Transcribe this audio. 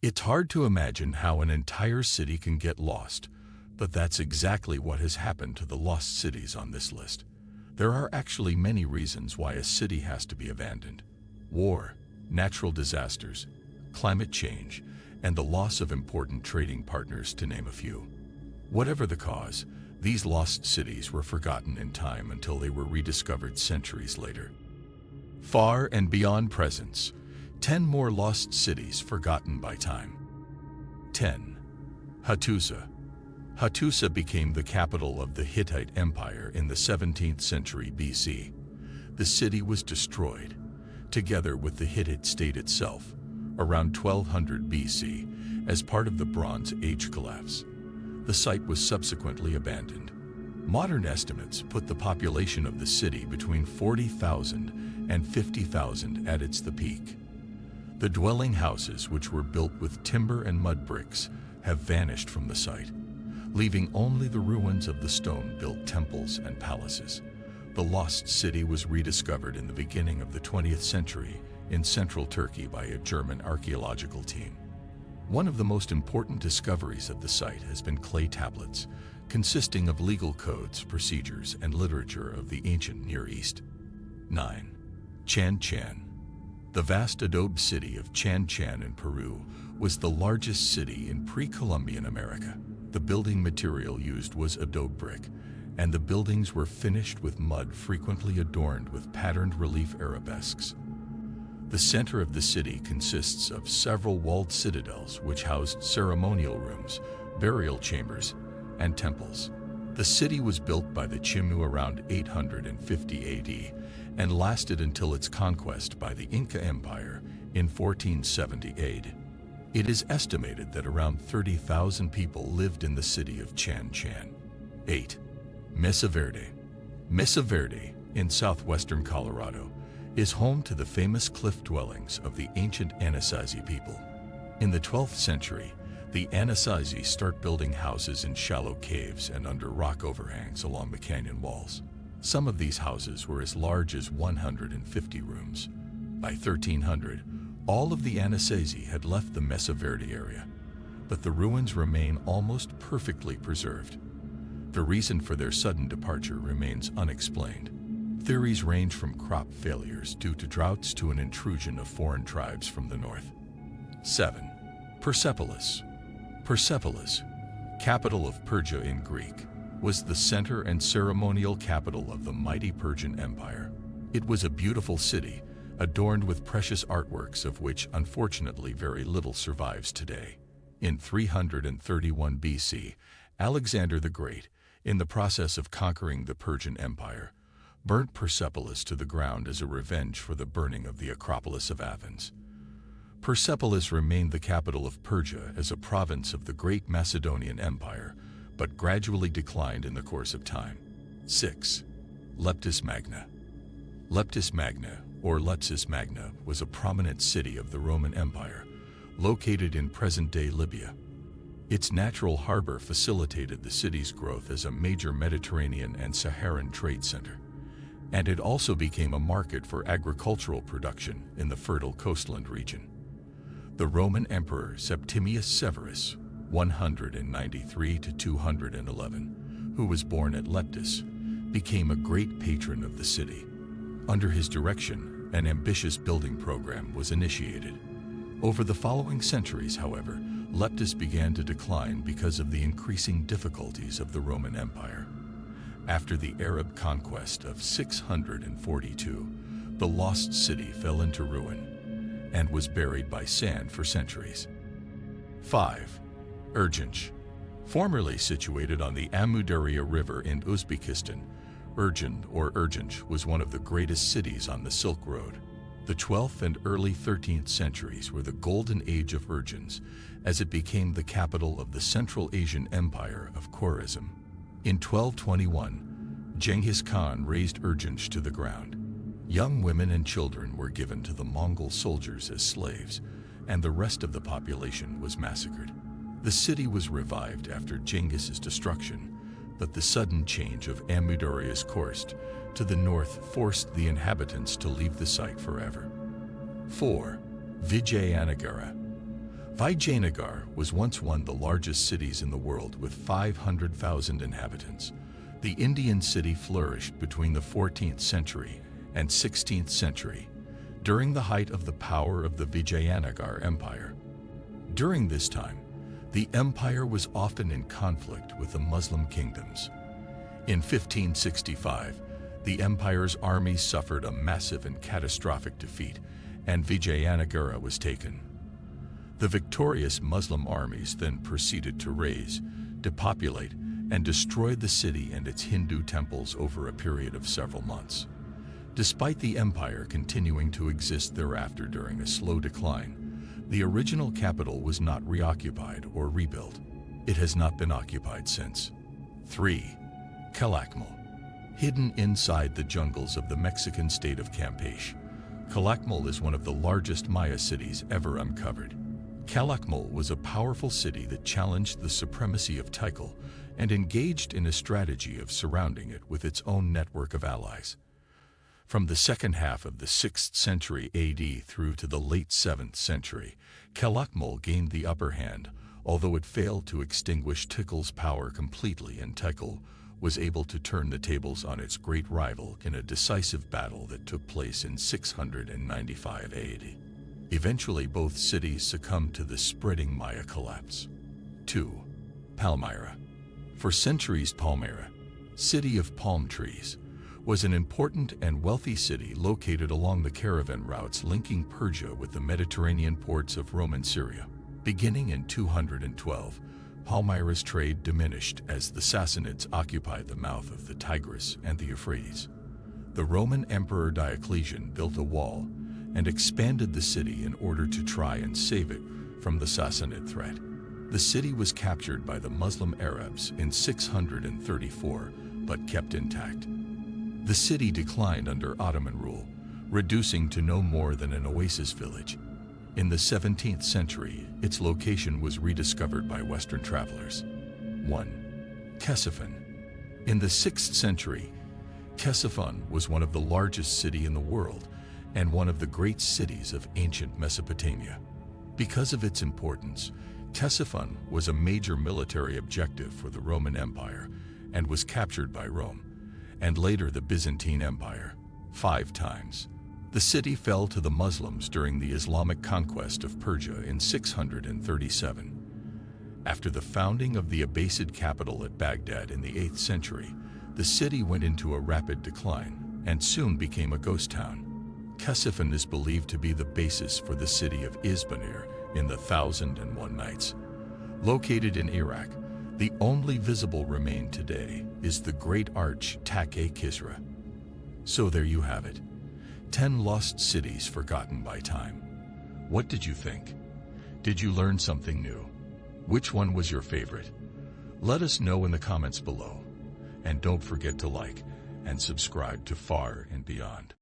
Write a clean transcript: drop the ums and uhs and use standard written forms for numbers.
It's hard to imagine how an entire city can get lost, but that's exactly what has happened to the lost cities on this list. There are actually many reasons why a city has to be abandoned. War, natural disasters, climate change, and the loss of important trading partners, to name a few. Whatever the cause, these lost cities were forgotten in time until they were rediscovered centuries later. Far and beyond presence, 10 more lost cities forgotten by time. 10. Hattusa. Hattusa became the capital of the Hittite Empire in the 17th century BC. The city was destroyed, together with the Hittite state itself, around 1200 BC, as part of the Bronze Age collapse. The site was subsequently abandoned. Modern estimates put the population of the city between 40,000 and 50,000 at its peak. The dwelling houses, which were built with timber and mud bricks, have vanished from the site, leaving only the ruins of the stone-built temples and palaces. The lost city was rediscovered in the beginning of the 20th century in central Turkey by a German archaeological team. One of the most important discoveries at the site has been clay tablets, consisting of legal codes, procedures, and literature of the ancient Near East. 9. Chan Chan. The vast adobe city of Chan Chan in Peru was the largest city in pre-Columbian America. The building material used was adobe brick, and the buildings were finished with mud frequently adorned with patterned relief arabesques. The center of the city consists of several walled citadels which housed ceremonial rooms, burial chambers, and temples. The city was built by the Chimu around 850 AD and lasted until its conquest by the Inca Empire in 1478. It is estimated that around 30,000 people lived in the city of Chan Chan. 8. Mesa Verde. Mesa Verde, in southwestern Colorado, is home to the famous cliff dwellings of the ancient Anasazi people. In the 12th century, the Anasazi start building houses in shallow caves and under rock overhangs along the canyon walls. Some of these houses were as large as 150 rooms. By 1300, all of the Anasazi had left the Mesa Verde area, but the ruins remain almost perfectly preserved. The reason for their sudden departure remains unexplained. Theories range from crop failures due to droughts to an intrusion of foreign tribes from the north. 7. Persepolis. Persepolis, capital of Persia in Greek, was the center and ceremonial capital of the mighty Persian Empire. It was a beautiful city, adorned with precious artworks of which unfortunately very little survives today. In 331 BC, Alexander the Great, in the process of conquering the Persian Empire, burnt Persepolis to the ground as a revenge for the burning of the Acropolis of Athens. Persepolis remained the capital of Persia as a province of the Great Macedonian Empire, but gradually declined in the course of time. 6. Leptis Magna. Leptis Magna, or Leptis Magna, was a prominent city of the Roman Empire, located in present-day Libya. Its natural harbor facilitated the city's growth as a major Mediterranean and Saharan trade center, and it also became a market for agricultural production in the fertile coastland region. The Roman Emperor Septimius Severus, 193 to 211, who was born at Leptis, became a great patron of the city. Under his direction, an ambitious building program was initiated. Over the following centuries, however, Leptis began to decline because of the increasing difficulties of the Roman Empire. After the Arab conquest of 642, the lost city fell into ruin and was buried by sand for centuries. 5. Urgench. Formerly situated on the Amudarya River in Uzbekistan, Urgen or Urgench was one of the greatest cities on the Silk Road. The 12th and early 13th centuries were the golden age of Urgens, as it became the capital of the Central Asian Empire of Khwarezm. In 1221, Genghis Khan razed Urgench to the ground. Young women and children were given to the Mongol soldiers as slaves, and the rest of the population was massacred. The city was revived after Genghis's destruction, but the sudden change of Amudarya's course to the north forced the inhabitants to leave the site forever. 4. Vijayanagara. Vijayanagar was once one of the largest cities in the world with 500,000 inhabitants. The Indian city flourished between the 14th century and 16th century, during the height of the power of the Vijayanagar Empire. During this time, the empire was often in conflict with the Muslim kingdoms. In 1565, the empire's army suffered a massive and catastrophic defeat, and Vijayanagara was taken. The victorious Muslim armies then proceeded to raze, depopulate, and destroy the city and its Hindu temples over a period of several months. Despite the empire continuing to exist thereafter during a slow decline, the original capital was not reoccupied or rebuilt. It has not been occupied since. 3. Calakmul. Hidden inside the jungles of the Mexican state of Campeche, Calakmul is one of the largest Maya cities ever uncovered. Calakmul was a powerful city that challenged the supremacy of Tikal and engaged in a strategy of surrounding it with its own network of allies. From the second half of the 6th century AD through to the late 7th century, Calakmul gained the upper hand, although it failed to extinguish Tikal's power completely, and Tikal was able to turn the tables on its great rival in a decisive battle that took place in 695 AD. Eventually, both cities succumbed to the spreading Maya collapse. 2. Palmyra. For centuries, Palmyra, city of palm trees, was an important and wealthy city located along the caravan routes linking Persia with the Mediterranean ports of Roman Syria. Beginning in 212, Palmyra's trade diminished as the Sassanids occupied the mouth of the Tigris and the Euphrates. The Roman Emperor Diocletian built a wall and expanded the city in order to try and save it from the Sassanid threat. The city was captured by the Muslim Arabs in 634, but kept intact. The city declined under Ottoman rule, reducing to no more than an oasis village. In the 17th century, its location was rediscovered by Western travelers. 1. Ctesiphon. In the 6th century, Ctesiphon was one of the largest cities in the world and one of the great cities of ancient Mesopotamia. Because of its importance, Ctesiphon was a major military objective for the Roman Empire and was captured by Rome, and later the Byzantine Empire, 5 times. The city fell to the Muslims during the Islamic conquest of Persia in 637. After the founding of the Abbasid capital at Baghdad in the 8th century, the city went into a rapid decline and soon became a ghost town. Ctesiphon is believed to be the basis for the city of Isbanir in the 1001 Nights. Located in Iraq, the only visible remain today is the Great Arch Tak-e-Kisra. So there you have it. 10 lost cities forgotten by time. What did you think? Did you learn something new? Which one was your favorite? Let us know in the comments below. And don't forget to like and subscribe to Far and Beyond.